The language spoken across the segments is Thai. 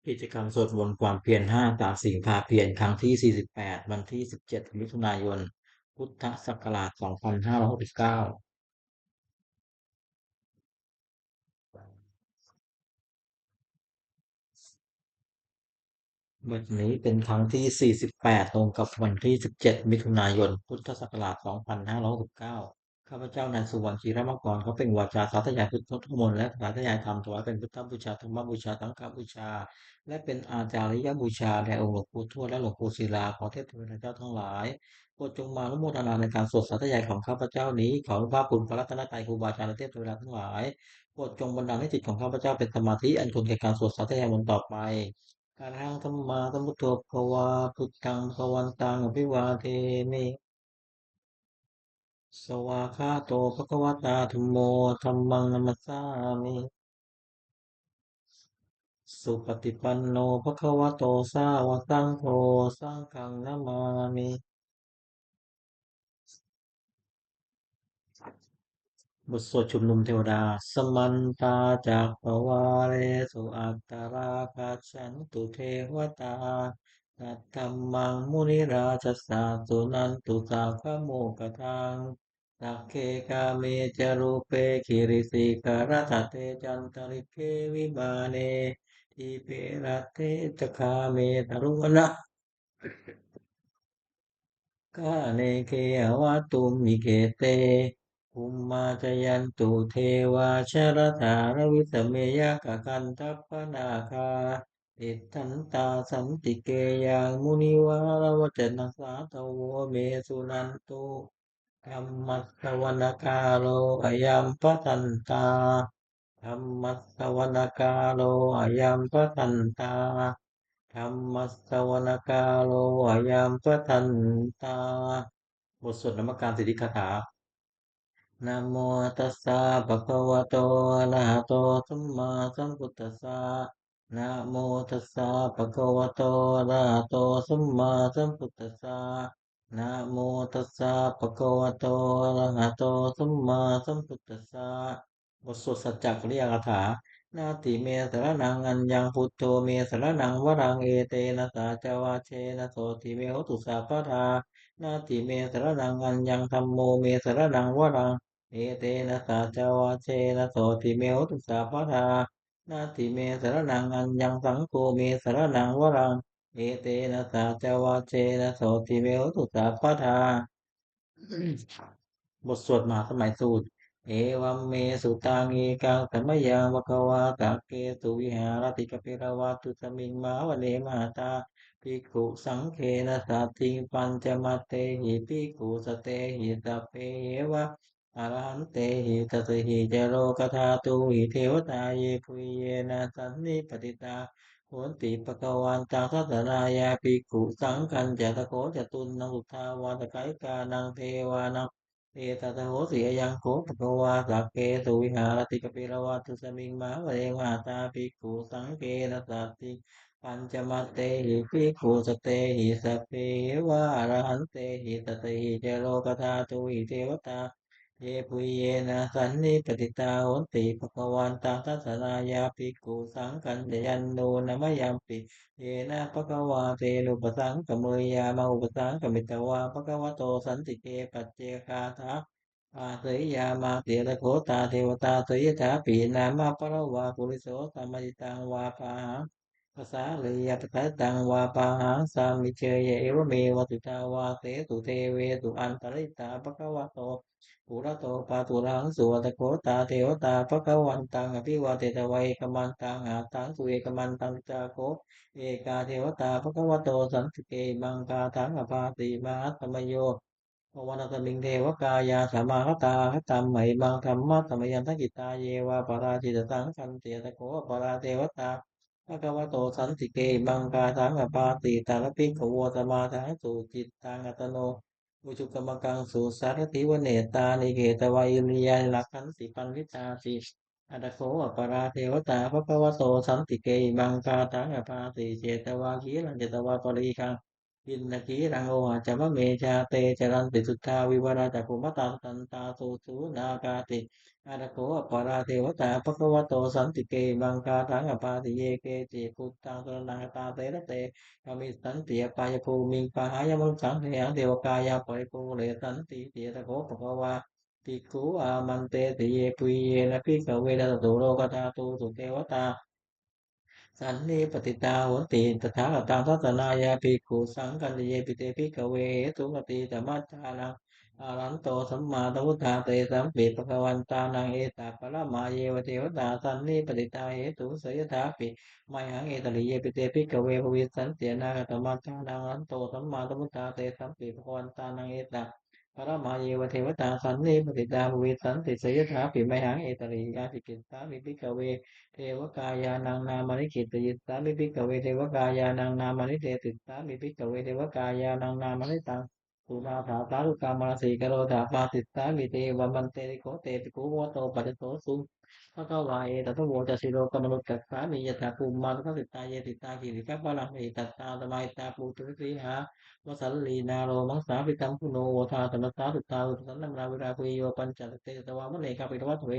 กิจกรรมสวดมนต์ความเพียรห้าตามสิ่งพาเพียรครั้งที่48วันที่17มิถุนายนพุทธศักราช2569วันนี้เป็นครั้งที่48ตรงกับวันที่17มิถุนายนพุทธศักราช2569ข้าพเจ้านายสุวรรณจีรมกรเขาเป็นวาจาสาธยายพุทธมนต์และสาธยายธรรมถวายเป็นพุทธบูชาธรรมบูชาสังฆบูชาและเป็นอาจาริยบูชาแด่องค์หลวงปู่ทวดและหลวงปู่ศิลาขอเทพเทวดาเจ้าทั้งหลายโปรดจงมาอนุโมทนาในการสวดสาธยายของข้าพเจ้านี้ขอพระคุณพระรัตนตรัยครูบาอาจารย์และเทพเทวดาทั้งหลายโปรดจงบันดาลให้จิตของข้าพเจ้าเป็นสมาธิอันควรแก่การสวดสาธยายมนต์ต่อไป อะระหังสัมมาสัมพุทโธภควาพุทธังภควันตังอภิวาเทมิสวากขาโตภควตาธัมโมธัมมังนัมมัสสามิสุปฏิปันโนภควโตสาวกสังโฆสังฆังนามามิบทสวดชุมนุมเทวดาสมันตาจากปวาเรสุอัตตราคัจฉันตุเทวตานัตถัมมังมุนิราชสสะสุนันตุสาขโมกทังสักเคกาเมจารูเปคิริสิกรตเตจันตริเควิมาเนทีเปรตเตจคาเมตรุวนะ กาเนเคอวะตุมมิเกเตภุมมาจยันตุเทวาชรถารวิสเมยะกะกันทัพพนาคาติทันตาสันติเกยังมุนิวารวจนะสาตโวเมสุนันตุธรรมัสสวนกาโลอยัมปทันตาธรรมัสสวนกาโลอยัมปทันตาธรรมัสสวนกาโลอยัมปทันตา บทสวดนมักการสิทธิคาถานะโมตัสสะภะคะวะโตอะระหะโตสัมมาสัมพุทธัสสะนะโมตัสสะภะคะวะโตอะระหะโตสัมมาสัมพุทธัสสะนะโมตัสสะภะคะวะโตอะระหะโตสัมมาสัมพุทธัสสะบทสวดสัจจกริยคาถานาติเมสรนังอัญญังพุทโธเมสรนังวรังเอเตนะสาจวาเชนะโสติเมหตุสัพพทา นาติเมสรนังอัญญังธัมโมเมสรนังวรังเอเตนะสาจาวาเชนะโสติเมหุตุสาภทานาติเมสรนังอัญญังสังโฆเมสรนังวรังเอเตนะสาจาวาเชนะโสติเมหุตุสาภทา บทสวดมหาสมัยสูตรเอวัมเมสุตังเอกังสัมมยังวะคะวาตะเกสุวิหารติกะปิรวาตุสมิงมาวะเนมหาตาภิกขุสังเคนะสัตติงปัญจมัตเตหิภิกขุสเตหิสัพเพเวะอรหันเตหิตัสหิจโรกธาตุหิเทวตาเยปุยเยนะสันนิปติตาโหนติปะกวันตังทัสรายาภิกขุสังคัญจตโคจตุนนังสุทธาวาตไกกานังเทวานัง เอตตะโหสิยังโคภควาสักเกสุวิหารติกปิรวัตุสมิงมหาเวมาตาภิกขุสังเกนะสัตติปัญจมัตเตหิภิกขุสเตหิสพเพวะอรหันเตหิตตหิเจโลกธาตุหิเทวตาเยปุยเยนะสันนิปติตาโหนติภควันตังทัสสนายาภิกขุสังกันเดยันโนนะมะยัมปิ เยนะภะคะวาเตนุปสังกมยามาอุปสังกมิตวาภะคะวะโตสันติเกปัจเจกาทาอาเสยยามาเตระโคตาเทวตาเสยถาปีนามาปะระวาปุริโสสัมมาจิตังวาปาหังภาษาเลยยปะทะตังวาปาหังสามิเชยเอวเมวตุตาวาเตตุเทเวตุอันตริตาภะคะวะโตปุระโตปาตุรังสุวัตโคตาเทวตาภะคะวันตังอภิวาเตตวัยกมันตังหาตังสุเอกมันตังจาโค เอกาเทวตาภควโตสันติเกมังคาทังอภาติมาตมโยภวนตมิงเทวกายาสมาคตาคตัมไหมมังธรรมะตมยันทกิตาเยวาปราจิตตังคันเตตะโกปราเทวตาภควโตสันติเกมังคาทังอภาติตาลปิขโวสมาทังสุจิตตังอัตโนอุจุกรรมกังสุสารติวเนตานิเกตวายุริยาลักขันติปันวิตาติ อัตโขอปราเทวตาภควโตสันติเกมังคาทังอภาติเจตวาคีลังเจตวาปริคังเอ อินทกีรังโอหะจามะเมชาเตจรันติสุทธาวิวราจักขุมัตตาตันตาสุสุนากาติอาระโกอปาราเทวตาภควโตสันติเกบังคาทังอปาติเยเกจิพุทธังสรณังตาเตระเตกามิสันติปายภูมิงปะหายมุสังเทยังเทวกายาปริภูเรสันติเตระโกภควาภิกขุอามันเตติเยปุยเยนะภิกขเวนะสตุโลกธาตุสุเทวตา สันนิปติตาโหติตถาคตังทัศนายาภิกขุสังกัจเยปิเตภิกขเวสุปฏิธรรมจานังอารันโตสัมมาสัมพุทธาเตสัมปิปะคะวันตานังเอตาปะละมาเยวเทวตาสันนิปติตาเหตุสยถาปิไมหังเอตริเยปิเตภิกขเวภวิสันเตียนาคตมัจจานังอรันโตสัมมาสัมพุทธาเตสัมปิปะคะวันตานังเอตาปรมาเยวเทวตาสันนิปติตาภวิสันติสยถาปิไมหังเอตริยาภิกิตตามิภิกขเว เทวกายานังนามานิจิตยิตามิภิกขเวเทวกายานังนามานิเตติตามิภิกขเวเทวกายานังนามานิตังสุนาถาสารุกามาสีกโรธาปาติตามิเตวันมันเตติโกเตปิโกโวโตปัจจโตสุพระกวาเอตัตโวจัสสิโลกมนุษย์กัสสามิยถาภูมิมานุสิตาเยติตากิริกัปปะลังเอตัตตาตมายตาปูตุริหาวสัลลีนาโรมังสาปิตัมพุโนโวทาตมัสสาสุตตาอุสันนัมราวิราคุยโยปัญจเตตวามะเลกาปิตวัตเว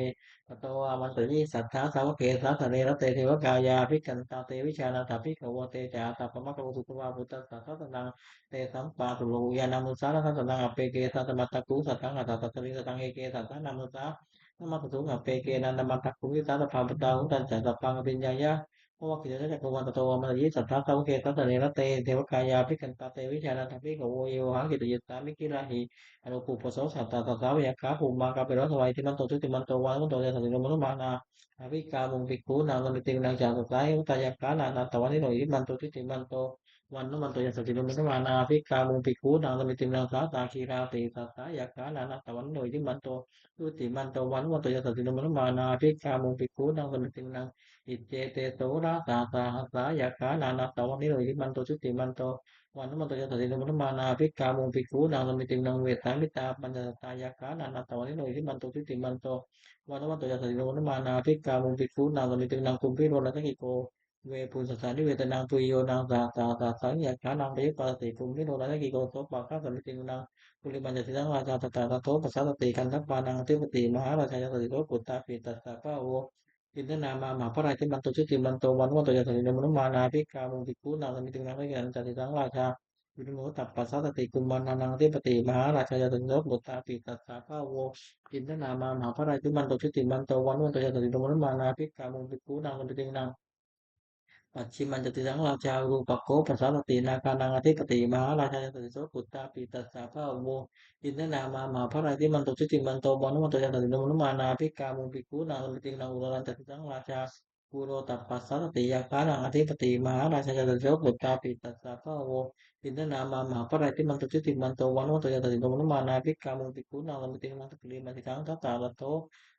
ปโตอามันตุยิสัทธาสาวกเกสัสเนรเตเทวกายาภิกันตาเตวิชานาถาภิกขวเตจาตาปมะกะวุสุตวาพุทธัสสะทัสสนังเตสัมปาตุโลยานามุสาทัสสนังอเปเกสัตมัตตะกุสัตตังอัตตะสริสัตตังเอเกสัตตานามุสานมัตตุงอเปเกนันตมัตตะกุวิสัตตะภาปตาหุตันจัตตะปังอภิญญายะเพราะว่ากิจจักรวันตโตมันยิสัทธาสาวกเกสัสเนรเตเทวกายาภิกันตาเตวิชานาถาภิกขวโยหังกิตยิสามิกิราหิ อนุปุปโสสัตตาตถาวิยขาภูมิมาคาเปรสวัยที่มันโตทุติมันโตวันมันโตจะสันติโนมนุมานาอภิกามุงปิกูนางลมิติงนางจากสุดท้ายอุตายกานานาตวันนี้หน่อยที่มันโตทุติมันโตวันนั้นมันโตจะสันติโนมนุมานาอภิกามุงปิกูนางลมิติงนางสาตาคีราติสัตตายกานานาตวันนี้หน่อยที่มันโตทุติมันโตวันนั้นมันโตจะสันติโนมนุมานาอภิกามุงปิกูนางลมิติงนางอิเจเตโตระตาตาหัสสายกานานาตวันนี้หน่อยที่มันโตทุติมันโต วันนั้นมันตยถาตินมันมานาภิกขามงภิกขุนางสมิตินางเวทามิตาปัญจตายาคานานาตวันนี้หน่อยที่มันตุทิติมันโตวันนั้นมันตยถาตินมันมานาภิกขามงภิกขุนางสมิตินางคุมพิโรนัตถิโกเวปุสสานิเวตนางปุยโยนางสาสังยาคานางเดปะติคุมพิโรนัตถิโกโสปะคาสมิตินางปุริบัญจติสังราชาตตาตโตปัสสะตติกันทัปปานางเทปติมหาราชายาติโตปุตตาปิตัสสะพะโว อินทนามามหาพระราชบันตุชุติมันโตวันวันโตยถาตินมนุมานาภิกขามุงภิกขุนางสมิตินางวิกันจัติสังราชา วิรุณโหตัปปัสสะตติกุมารนังเทปติมหาราชายาตโนบุตตาปิตัสสะภาโวอินทนามามหาพระราชิมันโตชุติมันโตวันวันโตยตติโนมนุมานาภิกขามุงภิกขุนางสมิตินาง ปัจฉิมันจติสังราชารูปโคปัสสาวตินาคานังอธิปติมหาราชาจติโสปุตตาปิตัสสะพะโวอินทนามามหาพระราชิมันโตชุติมันโตบอนุมันโตยันติโนมนุมานาภิกามุปิกูนางสมิตินางอุดรันจติสังราชากูโรตัปปัสสะติยาคานังอธิปติมหาราชาจติโสปุตตาปิตัสสะพะโวอินทนามามหาพระราชิมันโตชุติมันโตบอนุมันโตยันติโนมนุมานาภิกามุปิกูนางสมิตินางสกิลิมันติสังทัตตาลโต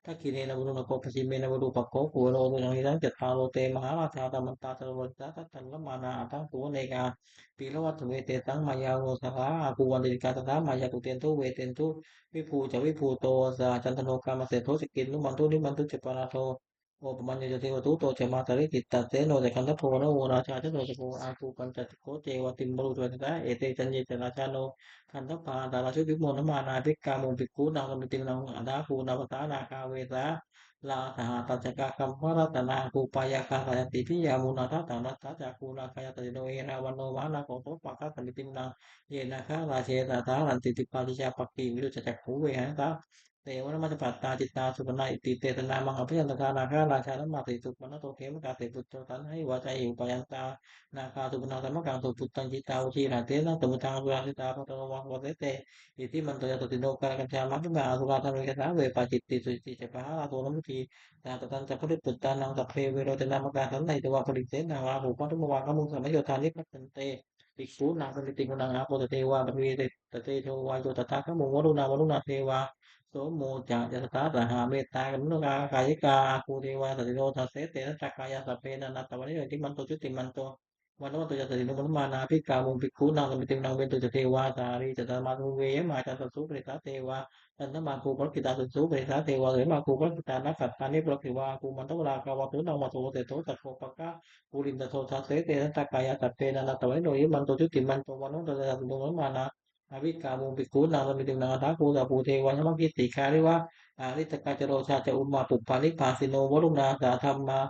ทักขิเนนะบุรุณโกปชิเมนะบุรุปโกกุโรตุยังหิรังจัตตาโลเตมหาราชาตมันตาตระวันตาทัตตังละมานาอัตังตุเนกาปีละวัตถุเวเตตังมายาโนสหาอาภูวันติกาตถามายาตุเตนตุเวเตนตุวิภูจะวิภูโตสาจันทโนกามเสโทสกินนุมันตุนิมันตุเจปนาโทโอปมัญญจเทวตุโตเจมาตริกิตตเตโนจะคันทโพนโอราชาจโนสโกอาภูปัญจติโกเจวติมบรุจเวตตาเอเตจันเยจราชาโนคันทปาดาราชุวิโมนมานาภิกขามุภิกขุนางสมิตินางอัฏฐาภูนาภตานาคาเวสา ลาสหตัจจกะกัมพรัตนาภูปายาคาสายติพิยามุนาทัตตานัตตาจากูนาคายตติโนเอราวันโนมานาโกโตปะคะสันตินังเยนาคาราเชตตาลันติติปาติชาปักกิวิรุจจักขูเวหันตาเตวนะมัจจปัตตาจิตตาสุปนาอิติเตตนามังอภิยันตคานาคาราชานัมมาติสุปนโตเขมกาเตปุตโตตันให้วาใจอยู่ปยันตานาคาสุปนาธรรมกังตุปุตตังจิตตาอุชีราเตนะตมุตังอภิวาสิตาปะตโนวังวะเตอิติมันโตยตติโนกาลกัญจามัจจุบาสุราธรรมิกาเวปาจิตติสุจิเจปะหาโทนมุที Nah, tatan cakup puttanan kape wiro tenama kasan na ito wakulite na wakupan tumawaka mong sa mayo tani patente iksu na kaliting nang ako tatewa bapite tate to wajo tataka mo walu na tewa so mo ja ja tata ha meta no ka kaya ka aku dewa tatino tasete na takaya sa pena na tawani ti manto chuti manto วันโนตุจตติโนมนุมานาภิกขามุงภิกขุนางสมิตินังเวนตุจเทวาสารีจตมานุเวมาจันตสุปริตาเทวาจันทมาคูปรกิตาสุสุปริตาเทวาเหมาคูปรกิตานักขัตตานิปรกิวาคูมันตวรากาวะตุนังมาโตเตโตตัสโภปะกะปุรินตโททัสเสเตนะตะกายะตัตเตนะนัตตะวิโนยิมันโตจุติมันโตวันโนตุจตติโนมนุมานาอภิกขามุงภิกขุนางสมิตินังอัฏฐาภูตาภูเทวะยมกิติคาริวะอาริตกาจโรชาจะอุมมาปุปปานิพพาสิโนวรุณาสาธรรมา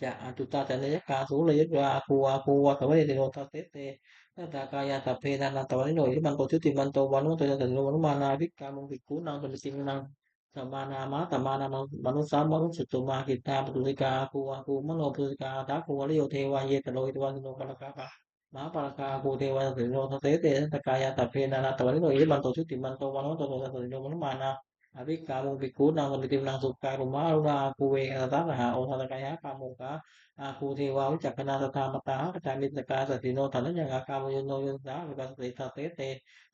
จะอตุตาจันยกาสุเลยยะอาคูวาสวัสดิโนทัสเตเตนาตากายาตัพเพนันตวันนิโนยิมันโตชุติมันโตวันโนโตจันโนวันุมานาภิกขามุภิกขุนังสมิตินังสัมมานามาตมานามานุสามนุสุตตุมากิตาปตุลิกาอาคูมโนปุริกาทักขวริโยเทวาเยตโลหิตวันโนปะกะมหาปะกาภูเทวาสิโนทัสเตเตนาตากายาตัพเพนันตวันนิโนยิมันโตชุติมันโตวันโนโตจันโนวันุมานา อภิกขามุงภิกขุนางสมิตินังสุขายรุมารุณาภูเวอรัตถะโอทัตกายะกามุกะอาคูเทวาวิจักขณาตถามตาปจามิตกาสติโนทันยังอากามโยโนยุนตาวิปัสสติตาเตเต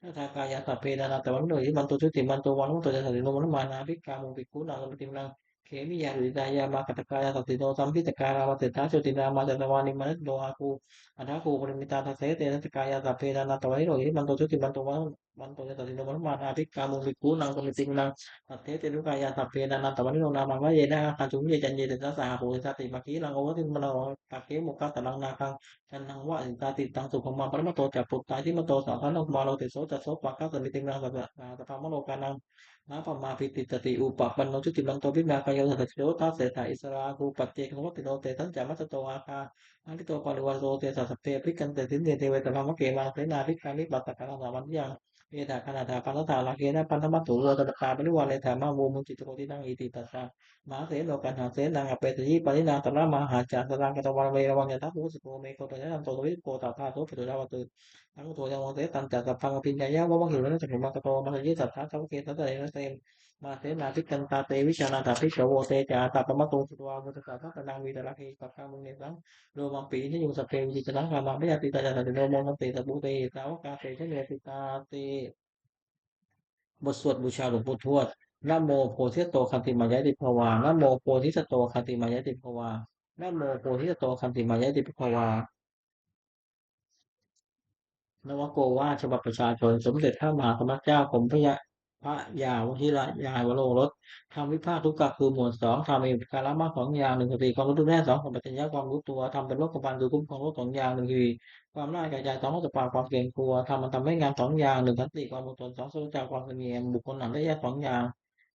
นะทากายะตเพนานาตวันโนยิมันตุชุติมันโตวันโนตจะสติโนมนุมานาภิกขามุงภิกขุนางสมิตินังเขมิยาดุจายามากัตกายะสติโนสัมพิตการาวเตถาโชตินามาจัตวานิมนุโนอาคูอัฏฐาคูปริมิตาทัสเสเตนะทกายะตเพนานาตวันโนยิมันตุชุติมันโตวันโตจะสติโนมนุมานาภิกขามุงภิกขุนางสมิตินัง สัพเพเตนุกายาสัพเพนานาตวันนิโนนามังวะเยนะคันจุมเยจันเยเตนะสหภูริสติมาคีลังโอวติมโนตักเขมุขะตะลังนาคังจันนังวะอินตาติตังสุขมังปรมโตจักปุตตาทิมโตสาพันโนมาโลติโสจัสโสปะคะสมิตินังสัพพะสัพพะมโลกานังนาปมาพิติตติอุปปันโนจุติมันโตวิมากายโยสัตถิโตทัสเสถาอิสราภูปัจเจกโนติโนเตทันจามัสโตอาคาอันติโตปริวารโตเตสัสสเปพริกันเตสินเตเทเวตระมะเกมังเสนาภิกขานิปัตตะกะนาวันยัง เอตาคณาถาปันธาลาเกนะปันธมัตถุโรตตปาปริวาเลธามาโวมุจิตโรตินังอิติตัสสะมหาเสนโลกันหาเสนังอเปตยิปรินาตระมหาจารสรังกตวันเวรวังยะทัพพุสิโกเมโกตยะนันโตทวิโกตาธาโตปิตุดาวตุทั้งโทยังวังเสตันจัตตพังพิญญายะวะวังหิวนัสถุมังกโตมังยิสัทธาสัพเกตัตเตนะเตมมาเสนาภิกันตาเตวิชานาถาภิกขโวเตจาตาปมะตงสุตวามุตตะทัตนังวีตระเคปะกามุเนสังโลมังปีนิยุสเปวิจิตนังกามังพยาติตาจัตติโนโมนันติตะปุเตสาวกาเตชะเนติตาเต บทสวดบูชาหลวงปู่ทวดนะโมโพธิสตโตคันติมายะติภวานะโมโพธิสตโตคันติมายะติภวานะโมโพธิสตโตคันติมายะติภวา นวโกวาทฉบับประชาชนสมเด็จพระมหาสมณเจ้ากรมพระยาวชิรยานวโรรสธรรมวิภาคทุกกะคือหมวดสองธรรมมีการละมากสองอย่างหนึ่งสติความรู้ตัวแน่สองสัมปชัญญะความรู้ตัวทำเป็นโลกบันคือคุ้มครองโลกสองอย่างหนึ่งคือความน่าแก่ใจสองสปาความเกรงกลัวทำมันทำให้งานสองอย่างหนึ่งสันติความอดทนสองสุจาความเสงี่ยมบุคคลหนักได้แยกสองอย่าง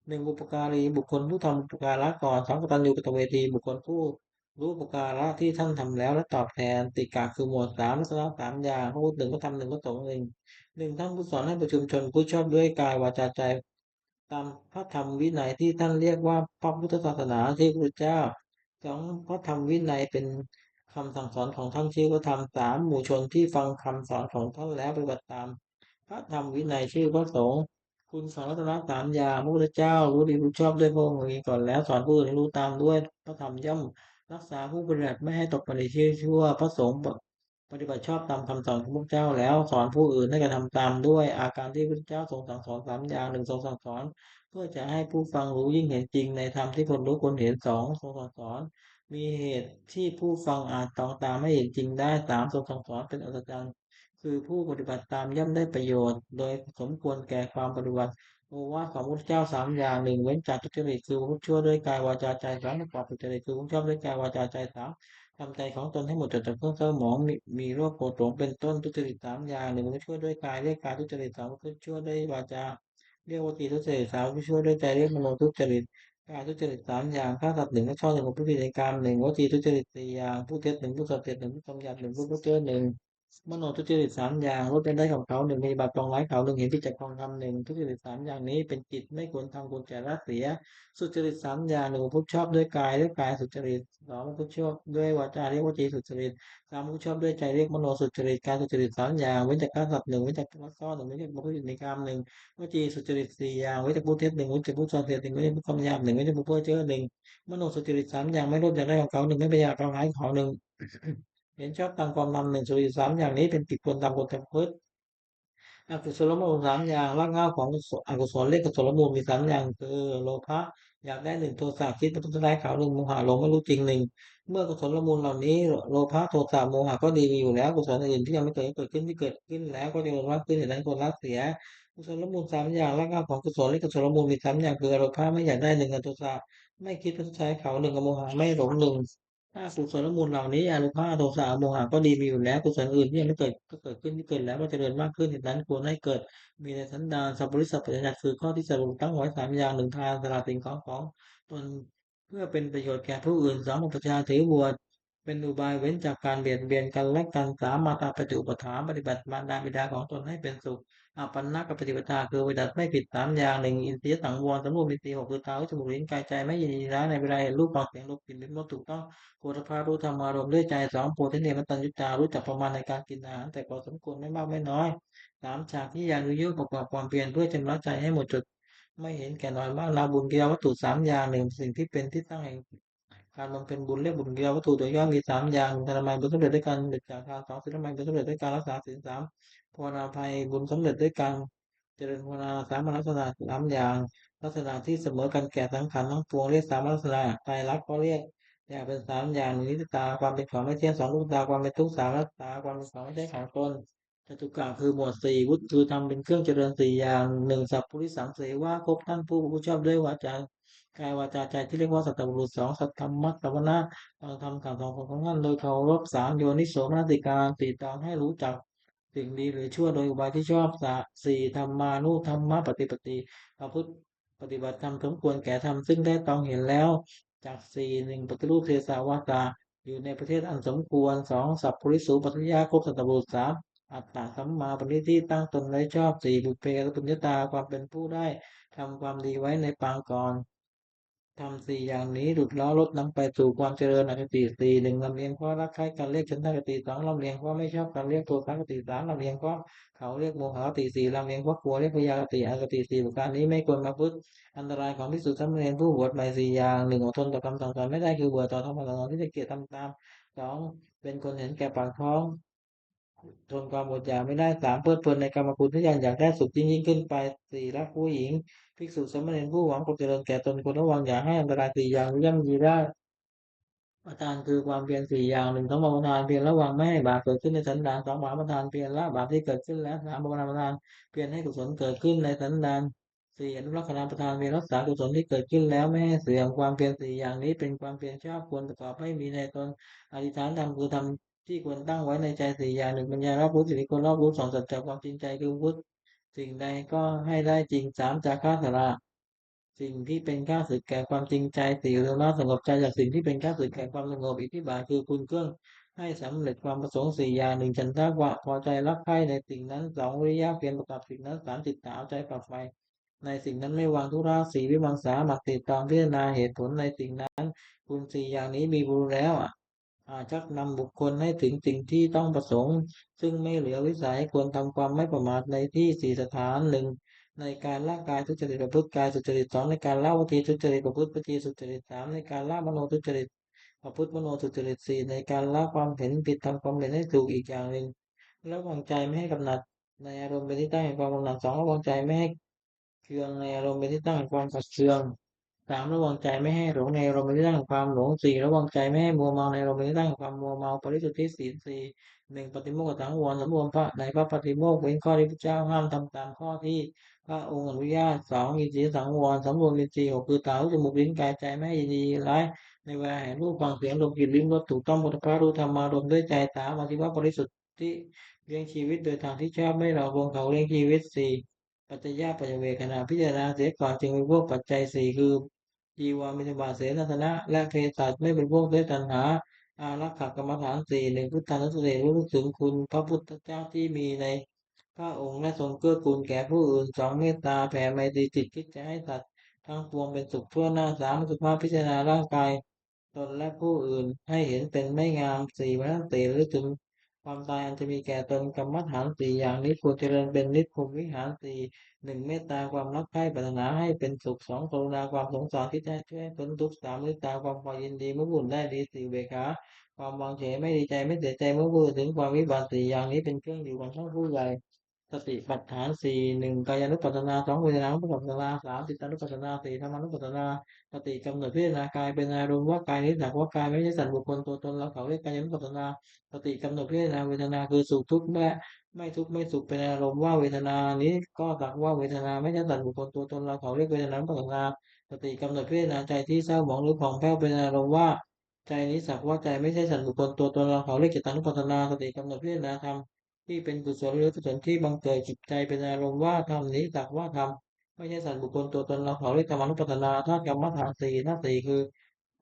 หนึ่งบุปการีบุคคลผู้ทำบุปการะก่อนสองกตัญญูกตเวทีบุคคลผู้ รู้อุปการะที่ท่านทำแล้วและตอบแทนติกาคือหมวดสามลักษณะสามอย่างพระพุทธหนึ่งก็ทำหนึ่งก็สงฆ์หนึ่งท่านผู้สอนให้ประชุมชนผู้ชอบด้วยกายวาจาใจตามพระธรรมวินัยที่ท่านเรียกว่าพระพุทธศาสนาที่พระพุทธเจ้าสองพระธรรมวินัยเป็นคำสั่งสอนของท่านชื่อพระธรรมสามหมู่ชนที่ฟังคำสอนของท่านแล้วปฏิบัติตามพระธรรมวินัยชื่อพระสงฆ์คุณสอนรัตนสามอย่างพระพุทธเจ้ารู้ดีรู้ชอบด้วยพระองค์เองก่อนแล้วสอนผู้อื่นให้รู้ตามด้วยพระธรรมย่อม รักษาผู้ปฏิบัติไม่ให้ตกไปในที่ชั่วพระสงฆ์ปฏิบัติชอบตามคำสอนของพระเจ้าแล้วสอนผู้อื่นให้กระทำตามด้วยอาการที่พระเจ้าทรงสั่งสอนสามอย่างหนึ่งทรงสั่งสอนเพื่อจะให้ผู้ฟังรู้ยิ่งเห็นจริงในธรรมที่คนรู้คนเห็นสองทรงสั่งสอนมีเหตุที่ผู้ฟังอาจต้องตามไม่เห็นจริงได้สามทรงสั่งสอนเป็นอัศจรรย์คือผู้ปฏิบัติตามย่อมได้ประโยชน์โดยสมควรแก่ความปฏิบัติ โอวาทของพระเจ้าสามอย่างหนึ่งเว้นจากทุจริตคือประพฤติชั่วด้วยกายวาจาใจสองประกอบสุจริตคือประพฤติชอบด้วยกายวาจาใจสามทำใจของตนให้หมดจดจากเครื่องเศร้าหมองมีโรคโกรธหลงเป็นต้นทุจริตสามอย่างหนึ่งประพฤติชั่วด้วยกายเรียกกายทุจริตสองประพฤติชั่วด้วยวาจาเรียกวจีทุจริตสามประพฤติชั่วด้วยใจเรียกมโนทุจริตกายทุจริตสามอย่างฆ่าสัตว์หนึ่งก็ชอบหนึ่งประพฤติผิดในกามหนึ่งวจีทุจริตสี่อย่างผู้เท็จหนึ่งผู้สัตย์เท็จหนึ่งผู้คำหยาบหนึ่งผู้พูดเจ้อหนึ่ง มโนทุจริตสามอย่างลดเป็นได้ของเขาหนึ่งมีบาปปองร้ายเขาหนึ่งเห็นพิจักทองคำหนึ่งทุจริตสามอย่างนี้เป็นจิตไม่ควรทำควรแก่ละเสียสุจริตสามอย่างหนึ่งพูดชอบด้วยกายด้วยกายสุจริตสองพูดชอบด้วยวาจาเรียกวจีสุจริตสามพูดชอบด้วยใจเรียกมโนสุจริตการสุจริตสามอย่างเว้นจากฆ่าสัตว์หนึ่งเว้นจากลักซ่อนหนึ่งเว้นจากประพฤติผิดในกามหนึ่งวจีสุจริตสี่อย่างเว้นจากพูดเท็จหนึ่งเว้นจากพูดส่อเสียดหนึ่งเว้นจากพูดคำหยาบหนึ่งเว้นจากพูดเพ้อเจ้อหนึ่งมโนสุจริตสามอย่างไม่ลดอย่างได้ของเขาหนึ่งไม่พยายามทำร้ายเขาหนึ่ง เห็นชอบตามความนำหนึ่งส่วนสามอย่างนี้เป็นกิจควรตามกฎแห่งพุทธอกุศลมูลสามอย่างรากเหง้าของอกุศลเลขกุศลมูลมีสามอย่างคือโลภะ อยากได้หนึ่งโทสะคิดเป็นทุกข์ร้ายเขาหนึ่งโมหะหลงไม่รู้จริงหนึ่งเมื่อกุศลมูลเหล่านี้โลภะโทสะโมหะก็ดีมีอยู่แล้วกุศลอื่นที่ยังไม่เกิดขึ้นที่เกิดขึ้นแล้วก็จะมีมากขึ้นเหตุนั้นควรละเสียกุศลมูลสามอย่างรากเหง้าของกุศลและกุศลมูลมีสามอย่างคืออโลภะไม่อยากได้หนึ่งอโทสะไม่คิดเป็นทุกข์ร้ายเขาหนึ่งอโมหะไม่หลงหนึ่งถ้ากุศลมูลเหล่านี้อโลภะโทสะโมหะก็ดีมีอยู่แล้วกุศลอื่นที่ยังไม่เกิดก็เกิดขึ้นที่เกิดแล้วก็เจริญมากขึ้นเหตุนั้นควรให้เกิดมีในสันดานสัพพุริสสัพพัญญะคือข้อที่สรุปตั้งไว้สามอย่างหนึ่งทานสละสิ่งของตนเพื่อเป็นประโยชน์แก่ผู้อื่นสองอุปชฌาย์ถือบวชเป็นอุบายเว้นจากการเบียดเบียนกันและกันสามมาตาปฏิอุปถัมภ์ปฏิบัติมารดาบิดาของตนให้เป็นสุขอาปันนกปฏิปทาคือปฏิบัติไม่ผิดสามอย่างหนึ่งอินทรียสังวรสำรวมอินทรีย์หกคือตาหูจมูกลิ้นกายใจไม่ยินดีร้ายในเวลาเห็นรูปฟังเสียงรสกลิ่นลิ้มรสถูกต้องโผฏฐัพพะรู้ธรรมารมณ์ด้วยใจสองโพธิเนมตัญญุตารู้จักประมาณในการกินอาหารแต่พอสมควรไม่มากไม่น้อยสามฉากที่ยานุยุประกอบความเพียรเพื่อชำระใจให้หมดจดไม่เห็นแก่น้อยมากนาบุญกิยาวัตถุสามอย่างหนึ่งสิ่งที่เป็นที่ตั้งแห่ง การบำเพ็ญบุญเรียกบุญเกียรติวัตถุตัวย่อมีสามอย่างหนึ่งธนมัยบุญสำเร็จด้วยการเด็ดจากทานสองศีลมัยบุญสำเร็จด้วยการรักษาศีลสามภาวนาภัยบุญสำเร็จด้วยการเจริญภาวนาสามลักษณะสามอย่างลักษณะที่เสมอกันแก่สังขารทั้งปวงเรียกสามลักษณะไตรลักษณ์ก็เรียกแยกเป็นสามอย่างหนึ่งนิจตาความเป็นของไม่เที่ยงสองทุกตาความเป็นทุกข์สามรัตตาความเป็นของไม่ใช่ของตนจตุกะคือหมวดสี่วุฒิคือทำเป็นเครื่องเจริญสี่อย่างหนึ่งสัพพุริสังเสวะคบท่านผู้ชอบด้วยวาจากายวาจาใจที่เรียกว่าสัตตบุรุษสองสัทธรรมะสวนะฟังธรรมคำสอนของท่านโดยเคารพสามโยนิโสมนสิการสี่ตองให้รู้จักสิ่งดีหรือชั่วโดยอุบายที่ชอบสี่ธรรมานุธรรมะปฏิประพฤติปฏิบัติธรรมสมควรแก่ธรรมซึ่งได้ต้องเห็นแล้วจากสี่หนึ่งปฏิรูปเทสาวาตาอยู่ในประเทศอันสมควรสองสัพพุริสุปัฏฐยาครบสัตตบุรุษสามอัตตาสัมมาปณิที่ตั้งตนไว้ชอบสี่บุพเพและปุญญาตาความเป็นผู้ได้ทำความดีไว้ในปางก่อน ทำสี่อย่างนี้หลุดล้อลดนำไปสู่ความเจริญอคติสี่หนึ่งลำเลียงเพราะรักใคร่กันเรียกฉันทากติสองลำเลียงเพราะไม่ชอบกันเรียกโทสะคติสามลำเลียงเพราะเขาเรียกโมหคติสี่ลำเลียงเพราะกลัวเรียกพยาคติอคติสี่ประการนี้ไม่ควรมาพึ่งอันตรายของภิกษุสามเณรผู้บวชใหม่สี่อย่างหนึ่งอดทนต่อคำสั่งสอนไม่ได้คือเบื่อต่อธรรมสั่งสอนที่จะเกียรติทำตามสองเป็นคนเห็นแก่ปากท้องทนความอดอยากไม่ได้สามเพลิดเพลินในกรรมคุณทุกอย่างอยากได้สุขยิ่งขึ้นไปสี่รักผู้หญิง ภิกษุสามเณรผู้หวังความเจริญแก่ตนควรระวังอย่าให้อันตรายสี่อย่างย่ำยีได้ประทานคือความเพียรสี่อย่างหนึ่งต้องประทานเพียรระวังไม่ให้บาปเกิดขึ้นในสันดานสองประทานเพียรละบาปที่เกิดขึ้นแล้วสามประทานเพียรให้กุศลเกิดขึ้นในสันดานสี่อนุรักษณประทานเพียรรักษากุศลที่เกิดขึ้นแล้วไม่ให้เสื่อมความเพียรสี่อย่างนี้เป็นความเพียรชอบควรประกอบไม่มีในตนอธิษฐานธรรมคือธรรมที่ควรตั้งไว้ในใจสี่อย่างหนึ่งปัญญารอบรู้สิ่งที่ควรรอบรู้สองสัจจะความจริงใจคือพุทธสิ่งใดก็ให้ได้จริงสามจาคะสละ สิ่งที่เป็นข้าศึกแก่ความจริงใจสี่หรือมาสงบใจจากสิ่งที่เป็นข้าศึกแก่ความสงบอิทธิบาทคือคุณเครื่องให้สำเร็จความประสงค์สี่อย่างหนึ่งฉันทะวะพอใจรักใคร่ในสิ่งนั้นสองวิริยะเพียรประกอบสิ่งนั้นสามจิตตาเอาใจฝักใฝ่ในสิ่งนั้นไม่วางทุราสี่วิมังสาหมักติดตามพิจารณาเหตุผลในสิ่งนั้นคุณสี่อย่างนี้มีบุญแล้วชักนำบุคคลให้ถึงสิ่งที่ต้องประสงค์ซึ่งไม่เหลือวิสัยควรทำความไม่ประมาทในที่สี่สถานหนึ่ง ในการละกายทุจริตประพฤติกายสุจริตสองในการละวจีทุจริตประพฤติวจีสุจริตสามในการละมโนทุจริตประพฤติมโนทุจริตสี่ในการละความเห็นผิดทำความเห็นให้ถูกอีกอย่างหนึ่งระวังใจไม่ให้กำหนัดในอารมณ์เป็นที่ตั้งแห่งความกำหนัดสองระวังใจไม่ให้เคืองในอารมณ์เป็นที่ตั้งแห่งความขัดเคืองสามระวังใจไม่ให้หลงในอารมณ์เป็นที่ตั้งแห่งความหลงสี่ระวังใจไม่ให้มัวเมาในอารมณ์เป็นที่ตั้งแห่งความมัวเมาปริสุทธิศีลสี่หนึ่งปฏิโมกข์สังวรสำรวมพระในพระปฏิโมกข์เว้นข้อที่พระเจ้าห้ามทำตามข้อที่ พระองค์อนุญาตสองอินทรีย์สังวรสำรวมอินทรีย์หกคือตาหูจมูกลิ้นกายใจไม่ให้ยินดีร้ายในเวลาเห็นรูปฟังเสียงลมกลิ่นลิ้มรสถูกต้องพุทธพระรู้ธรรมารมณ์ด้วยใจสามอธิวบริสุทธิ์ที่เลี้ยงชีวิตโดยทางที่ชอบไม่หลอกลวงเขาเลี้ยงชีวิตสี่ปัจจยปัจจเวขณะพิจารณาเสียก่อนจึงเป็นพวกปัจจัยสี่คือจีวรมิถบาทเสนาสนะและเภสัชไม่เป็นพวกด้วยตัณหาอารักขกรรมฐานสี่หนึ่งพุทธานุสติรู้ถึงคุณพระพุทธเจ้าที่มีใน พระองค์และทรงเกื้อกูลแก่ผู้อื่นสองเมตตาแผ่ไมตรีจิตคิดจะให้สัตว์ทั้งปวงเป็นสุขทั่วหน้าสามสุภาพพิจารณาร่างกายตนและผู้อื่นให้เห็นเป็นไม่งามสี่มรณะตีหรือถึงความตายอันจะมีแก่ตนกรรมฐานสี่อย่างนี้ควรเจริญเป็นนิพพมวิหารสี่หนึ่งเมตตาความรักใคร่ปรารถนาให้เป็นสุขสองกรุณาความสงสารที่จะช่วยให้พ้นทุกข์สามเมตตาความพอยินดีเมื่อบุญได้ดีสี่เบกขาความวางเฉยไม่ดีใจไม่เสียใจเมื่อบุญถึงความวิบัติสี่อย่างนี้เป็นเครื่องอยู่ของท่านผู้ใหญ่ สติปัฏฐานสี่หนึ่งกายานุปัสสนาสองเวทนานุปัสสนาสามจิตานุปัสสนาสี่ธรรมานุปัสสนาสติกำหนดพิจารณากายเป็นอารมณ์ว่ากายนี้สักว่ากายไม่ใช่สัตว์บุคคลตัวตนเราเขาเรียกกายานุปัสสนาสติกำหนดพิจารณาเวทนาคือสุขทุกข์และไม่ทุกข์ไม่สุขเป็นอารมณ์ว่าเวทนานี้ก็สักว่าเวทนาไม่ใช่สัตว์บุคคลตัวตนเราเขาเรียกเวทนานุปัสสนาสติกำหนดพิจารณาใจที่เศร้าหมองหรือผ่องแผ้วเป็นอารมณ์ว่าใจนี้สักว่าใจไม่ใช่สัตว์บุคคลตัวตนเราเขาเรียกจิตานุปัสสนาสติกำหนดพิจารณาธรรม ที่เป็นกุศลหรือกุศลที่บังเกิดจิตใจเป็นอารมณ์ว่าธรรมนี้สักว่าธรรมไม่ใช่สัตว์บุคคลตัวตนเราเขาเรียกธรรมอนุปัสสนาธาตุกรรมฐานสี่ธาตุสี่คื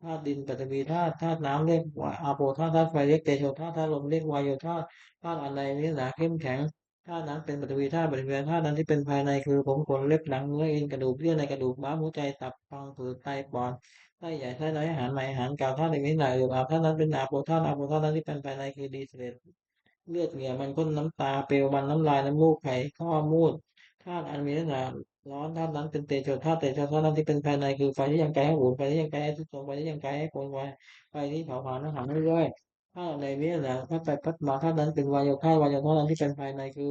อธาตุดินปฐวีธาตุธาตุน้ำเรียกว่าอาโปธาตุธาตุไฟเรียกเตโชธาตุธาตุลมเรียกวายโยธาตุธาตุอันใดนี้หนาเข้มแข็งธาตุนั้นเป็นปฐวีธาตุปฐวีธาตุนั้นที่เป็นภายในคือผมขนเล็บหนังเนื้อเอ็นกระดูกเยื่อในกระดูกม้ามหัวใจตับพังผืดไตปอดไส้ใหญ่ไส้น้อยอาหารใหม่อาหารเก่าธาตุในนี้หนาอยู่อาบธาตุนั้นเป็นอาโปธาตุอาโปธาตุนั้นที่เป็นภายในคือดีเสลด เลือดเหงื่อมันข้นน้ำตาเปลวมันน้ำลายน้ำมูกไขข้อมูดธาตุอันมีลักษณะร้อนธาตุนั้นเป็นเตโชธาตุเตโชธาตุนั้นที่เป็นภายในคือไฟที่ยังไกลให้อุ่นไฟที่ยังไกลให้ทุกข์ทรงไฟที่ยังไกลให้โคนไฟที่เผาผลาญอาหารไม่ย่อยธาตุในมีลักษณะพัดไปพัดมาธาตุนั้นเป็นวายโยธาตุวายโยธาตุนั้นที่เป็นภายในคื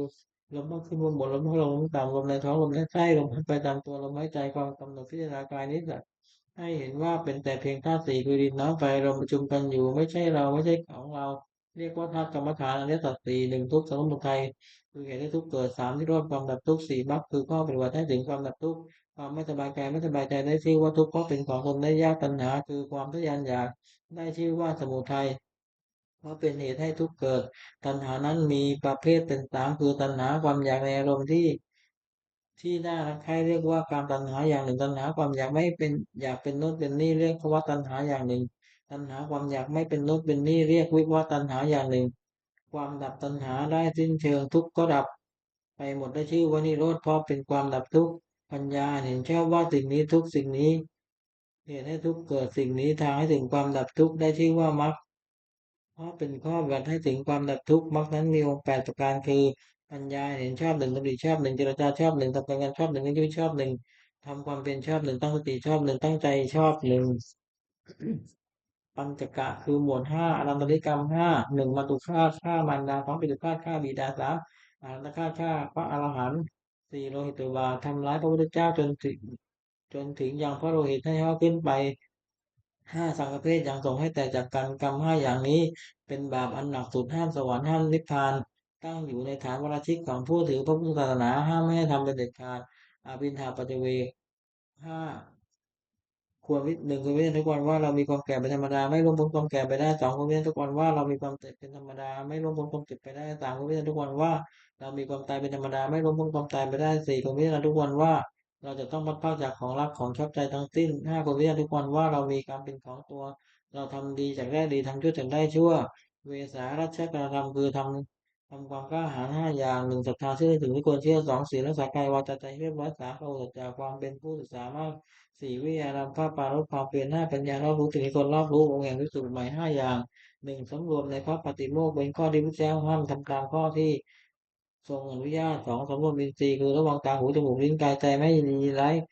อลมพัดขึ้นลมบนลมพัดลงลมต่ำลมในท้องลมในไส้ลมพัดไปตามตัวลมหายใจความกำหนดพิจารณากายนี้แหละให้เห็นว่าเป็นแต่เพียงธาตุสี่คือดินน้ำไฟลมประชุมกันอยู่ไม่ใช่เราไม่ใช่ของเรา เรียกว่าธาตุกรรมฐานอริยสัจสี่หนึ่งทุกข์สมุทัยคือเหตุให้ทุกข์เกิดสามที่รอดความดับทุกข์สี่มรรคคือข้อปฏิบัติให้ถึงความดับทุกข์ความไม่สบายกายไม่สบายใจได้ชื่อว่าทุกข์เพราะเป็นของตนได้ยากตัณหาคือความทะยานอยากได้ชื่อว่าสมุทัยเพราะเป็นเหตุให้ทุกข์เกิดตัณหานั้นมีประเภทเป็นสามคือตัณหาความอยากในอารมณ์ที่น่ารักใคร่เรียกว่าการตัณหาอย่างหนึ่งตัณหาความอยากไม่เป็นอยากเป็นโน้นเป็นนี่เรียกว่าตัณหาอย่างหนึ่งตัณหาความอยากไม่เป็นโน้นเป็นนี่เรียกวิว่าตัณหาอย่างหนึ่งความดับตัณหาได้สิ้นเชิงทุกข์ก็ดับไปหมดได้ชื่อว่านิโรธเพราะเป็นความดับทุกข์ปัญญาเห็นแค่ว่าสิ่งนี้ทุกสิ่งนี้เหตุให้ทุกข์เกิดสิ่งนี้ทางให้ถึงความดับทุกข์ได้ชื่อว่ามรรค เพราะเป็นข้อบัติให้ถึงความดับทุกข์มรรคนั้นมีองค์แปดประการคือปัญญาเห็นชอบหนึ่งดำริชอบหนึ่งเจรจาชอบหนึ่งทำการงานชอบหนึ่งนึกคิดชอบหนึ่งทำความเป็นชอบหนึ่งตั้งสติชอบหนึ่งตั้งใจชอบหนึ่งปัญจกะคือหมวดห้าอนันตริกรรมห้าหนึ่งมัตตุฆาตฆ่ามารดาสองปิตุฆาตฆ่าบิดาสามอนันตฆาตฆ่าพระอรหันต์สี่โลหิตบาททำร้ายพระพุทธเจ้าจนถึงยังพระโลหิตให้เขาขึ้นไป ห้าสังฆเพศยังส่งให้แต่จากกันกรรมห้าอย่างนี้เป็นบาปอันหนักสุดห้ามสวรรค์ห้ามนิพพานตั้งอยู่ในฐานวรชิกของผู้ถือพระพุทธศาสนาห้ามไม่ให้ทำเป็นเด็ดขาดอภินหาปัจเจเวกห้าควรวิหนึ่งควรวิจารณ์ทุกวันว่าเรามีความแก่เป็นธรรมดาไม่ร่วมพ้นความแก่ไปได้สองควรวิจารณ์ทุกวันว่าเรามีความเจ็บเป็นธรรมดาไม่ร่วมพ้นความเจ็บไปได้สามควรวิจารณ์ทุกวันว่าเรามีความตายเป็นธรรมดาไม่ร่วมพ้นความตายไปได้สี่ควรวิจารณ์ทุกวันว่าเราจะต้องพัดพรากจากของรักของชอบใจทั้งสิ้นห้าควรวิจารณ์ทุกวันว่าเรามีการเป็นของตัว เราทำดีจากได้ดีทำชั่วจากได้ชั่วเวสารัชกรธรรมคือทำความกล้าหาญห้าอย่างหนึ่งศรัทธาเชื่อถึงที่ควรเชื่อสองศีลรักษากายวาจาใจเรียบร้อยสามเอาจากความเป็นผู้ศึกษามากสี่วิทยาธรรมภาพปรารภความเปลี่ยนห้าปัญญารอบรู้ถึงที่คนรอบรู้องค์แห่งวิสุทธิใหม่ห้าอย่างหนึ่งสำรวมในพระปฏิโมกข์เป็นข้อที่พระเจ้าห้ามทำตามข้อที่ทรงอนุญาตสองสำรวมอินทรีย์คือระวังตาหูจมูกลิ้นกายใจไม่มีไร้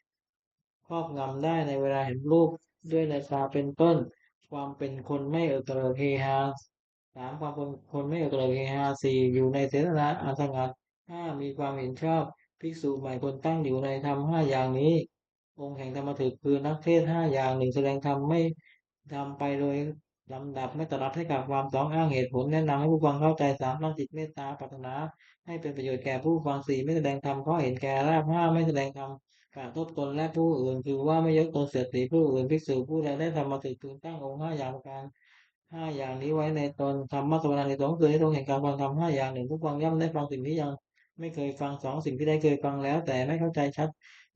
ครอบงำได้ในเวลาเห็นรูปด้วยในตาเป็นต้นความเป็นคนไม่เอิกกระเริกเฮฮาสามความเป็นคนไม่เอิกกระเริกเฮฮาสี่อยู่ในเสนาอันสงัดห้ามีความเห็นชอบภิกษุใหม่คนตั้งอยู่ในธรรมห้าอย่างนี้องค์แห่งธรรมถึกคือนักเทศน์ห้าอย่างหนึ่งแสดงธรรมไม่ทำไปโดยลำดับไม่ตรัสให้กับความสองอ้างเหตุผลแนะนำให้ผู้ฟังเข้าใจสามตั้งจิตเมตตาปรารถนาให้เป็นประโยชน์แก่ผู้ฟังสี่ไม่แสดงธรรมเพราะเห็นแก่ลาภห้าไม่แสดงธรรม กระทบตนและผู้อื่นคือว่าไม่ยกตนเสียดสีผู้อื่นภิกษุผู้ใดได้ทำมาถึงพึงตั้งองค์ห้าอย่างประการห้าอย่างนี้ไว้ในตนธรรมะสวนาในสองคือให้ตรงแห่งการฟังธรรมห้าอย่างหนึ่งผู้ฟังย่อมได้ฟังสิ่งที่ยังไม่เคยฟังสองสิ่งที่ได้เคยฟังแล้วแต่ไม่เข้าใจชัด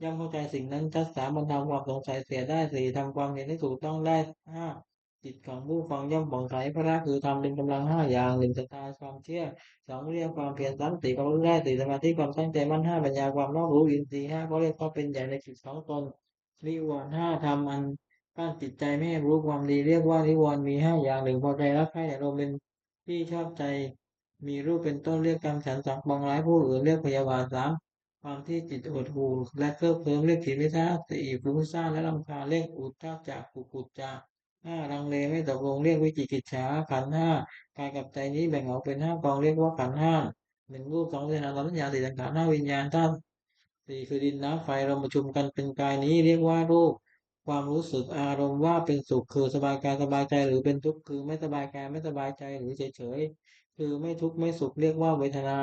ย่อมเข้าใจสิ่งนั้นชัดสามบรรเทาความสงสัยเสียได้สี่ทำความเห็นให้ถูกต้องได้ห้าจิตของผู้ฟังย่อมผ่องใสพระคือทำเป็นกำลังห้าอย่างหนึ่งศรัทธาความเชื่อ สองเรียกความเพียรสามสี่ความรู้ได้สี่สมาธิความตั้งใจมั่นห้าปัญญาความรอบรู้อินทรีย์ห้าก็เรียกว่าเป็นใหญ่ในจิตของตนนิวรณ์ห้าทำอันกั้นจิตใจไม่ให้รู้ความดีเรียกว่านิวรณ์มีห้าอย่างหนึ่งพอใจรักใคร่อารมณ์เป็นที่ชอบใจมีรูปเป็นต้นเรียกกรรมฉันสังปองร้ายผู้อื่นเรียกพยาบาทสามความที่จิตอดหู่และเคลิบเคลิ้มเรียกขีดวิชาสี่ฟุ้งซ่านและรำคาญเรียกอุทธัจจะกุกุจจะห้ารังเลไม่ตกลงเรียกวิจิกิจฉาขันธ์ห้า กายกับใจนี้แบ่งออกเป็นห้ากองเรียกว่าขันธ์ห้า หนึ่งรูปสองเวทนาสามสัญญาสี่สังขารห้าวิญญาณธาตุสี่คือดินน้ำไฟเราประชุมกันเป็นกายนี้เรียกว่ารูปความรู้สึกอารมณ์ว่าเป็นสุขคือสบายกายสบายใจหรือเป็นทุกข์คือไม่สบายกายไม่สบายใจหรือเฉยๆคือไม่ทุกข์ไม่สุขเรียกว่าเวทนา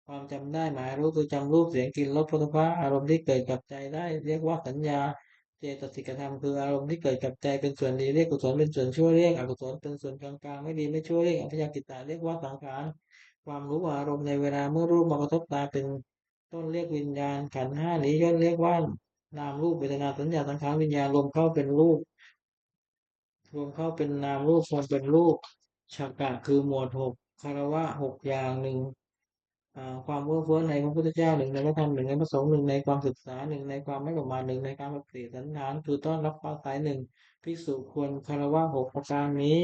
ความจำได้หมายรู้คือจำรูปเสียงกลิ่นรสโผฏฐัพพะอารมณ์ที่เกิดกับใจได้เรียกว่าสัญญาเจตสิกธรรมคืออารมณ์ที่เกิดกับใจเป็นส่วนดีเรียกกุศลเป็นส่วนชั่วเรียกอกุศลเป็นส่วนกลางๆไม่ดีไม่ชั่วเรียกอัพยากตะเรียกว่าสังขารความรู้อารมณ์ในเวลาเมื่อรูปมากระทบตาเป็น ต้นเรียกวิญญาณขันธ์ห้านี้ย่อเรียกว่านามรูปเวทนาสัญญาสังขารวิญญาณรวมเข้าเป็นรูปรวมเข้าเป็นนามรูปรวมเป็นรูปฉักกะคือหมวดหกคารวะหกอย่างหนึ่งความเพ้อเฟ้อในพระพุทธเจ้าหนึ่งในพระธรรมหนึ่งในพระสงฆ์หนึ่งในความศึกษาหนึ่งในความไม่ประมาทหนึ่งในการปฏิสันถานคือต้อนรับฟ้าสายหนึ่งภิกษุควรคารวะหกประการนี้